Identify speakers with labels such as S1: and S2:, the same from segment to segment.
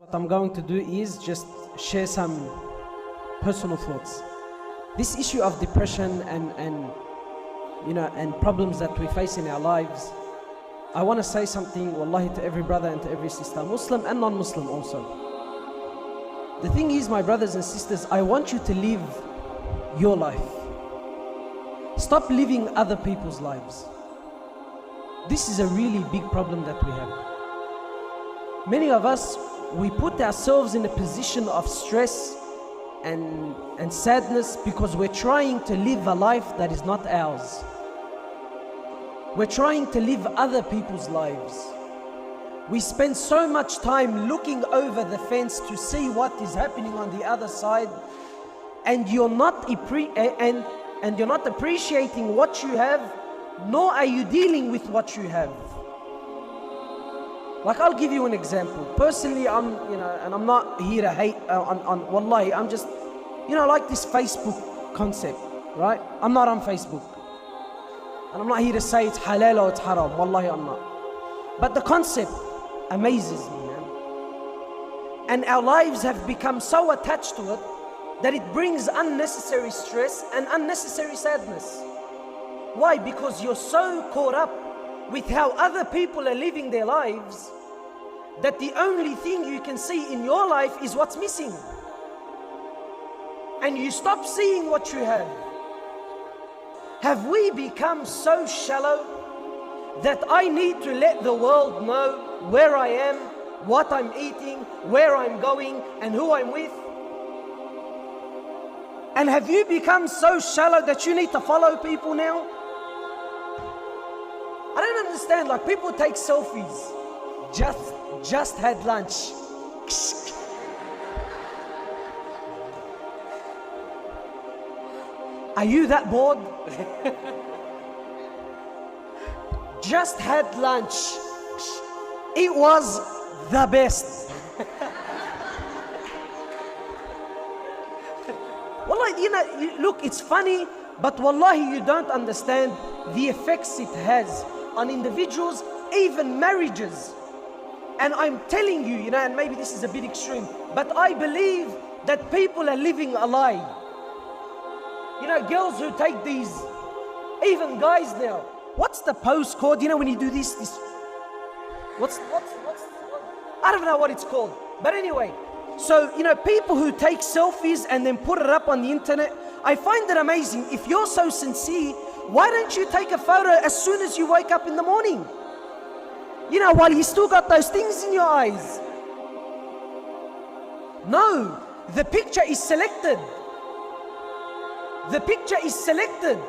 S1: What I'm going to do is just share some personal thoughts. This issue of depression and problems that we face in our lives, I want to say something, wallahi, to every brother and to every sister, Muslim and non-Muslim also. The thing is, my brothers and sisters, I want you to live your life. Stop living other people's lives. This is a really big problem that we have. Many of us, we put ourselves in a position of stress and sadness because we're trying to live a life that is not ours. We're trying to live other people's lives. We spend so much time looking over the fence to see what is happening on the other side, and you're not appreciating what you have, nor are you dealing with what you have. Like, I'll give you an example. Personally, and I'm not here to hate on wallahi, I'm just, like this Facebook concept, right? I'm not on Facebook. And I'm not here to say it's halal or it's haram. Wallahi, I'm not. But the concept amazes me, man. And our lives have become so attached to it that it brings unnecessary stress and unnecessary sadness. Why? Because you're so caught up with how other people are living their lives that the only thing you can see in your life is what's missing. And you stop seeing what you have. Have we become so shallow that I need to let the world know where I am, what I'm eating, where I'm going, and who I'm with? And have you become so shallow that you need to follow people now? I don't understand, like, people take selfies. Just had lunch. Are you that bored? Just had lunch. It was the best. Wallahi, look, it's funny, but wallahi, you don't understand the effects it has on individuals, even marriages. And I'm telling you, and maybe this is a bit extreme, but I believe that people are living a lie. Girls who take these, even guys now. What's the post called? When you do this, what's I don't know what it's called. But anyway, so, people who take selfies and then put it up on the internet, I find it amazing. If you're so sincere, why don't you take a photo as soon as you wake up in the morning? While you still got those things in your eyes. No, the picture is selected. The picture is selected.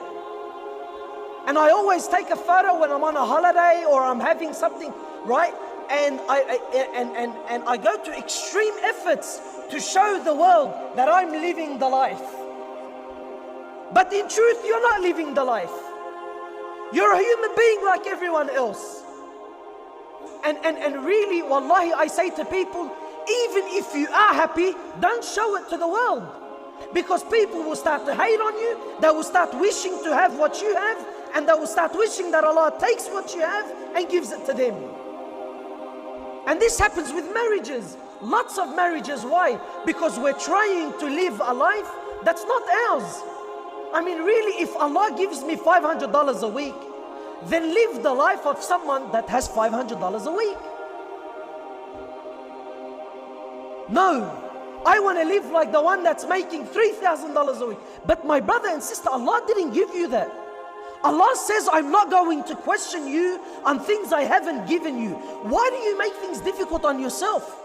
S1: And I always take a photo when I'm on a holiday or I'm having something, right? And I go to extreme efforts to show the world that I'm living the life. But in truth, you're not living the life. You're a human being like everyone else. And really, wallahi, I say to people, even if you are happy, don't show it to the world. Because people will start to hate on you, they will start wishing to have what you have, and they will start wishing that Allah takes what you have and gives it to them. And this happens with marriages. Lots of marriages. Why? Because we're trying to live a life that's not ours. I mean, really, if Allah gives me $500 a week, then live the life of someone that has $500 a week. No, I want to live like the one that's making $3,000 a week. But my brother and sister, Allah didn't give you that. Allah says, I'm not going to question you on things I haven't given you. Why do you make things difficult on yourself?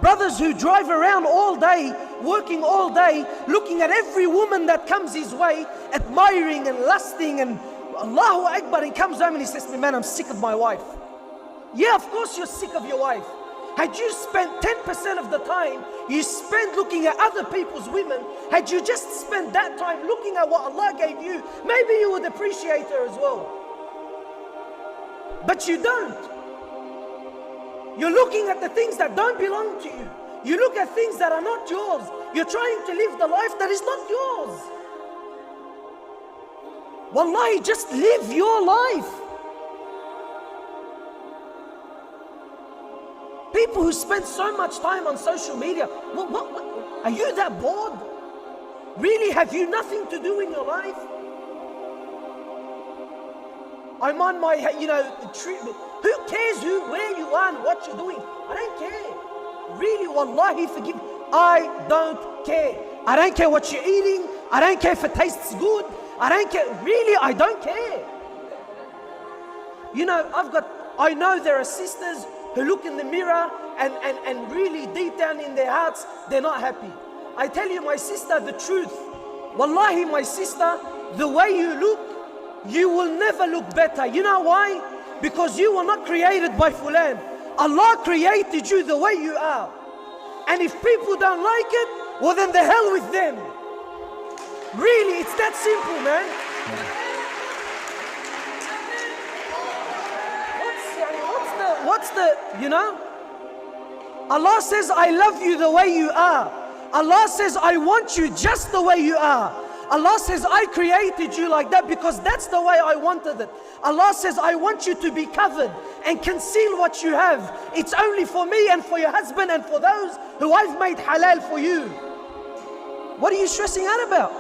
S1: Brothers who drive around all day, working all day, looking at every woman that comes his way, admiring and lusting and Allahu Akbar, and comes home and he says to me, man, I'm sick of my wife. Yeah, of course you're sick of your wife. Had you spent 10% of the time you spent looking at other people's women, had you just spent that time looking at what Allah gave you, maybe you would appreciate her as well. But you don't. You're looking at the things that don't belong to you. You look at things that are not yours. You're trying to live the life that is not yours. Wallahi, just live your life. People who spend so much time on social media, what, are you that bored? Really, have you nothing to do in your life? I'm on my, treatment. Who cares where you are and what you're doing? I don't care. Really, wallahi, forgive me. I don't care. I don't care what you're eating. I don't care if it tastes good. I don't care. Really, I don't care. I know there are sisters who look in the mirror and really deep down in their hearts, they're not happy. I tell you, my sister, the truth. Wallahi, my sister, the way you look, you will never look better. You know why? Because you were not created by Fulan. Allah created you the way you are. And if people don't like it, well then the hell with them. Really, it's that simple, man. Allah says, I love you the way you are. Allah says, I want you just the way you are. Allah says, I created you like that because that's the way I wanted it. Allah says, I want you to be covered and conceal what you have. It's only for me and for your husband and for those who I've made halal for you. What are you stressing out about?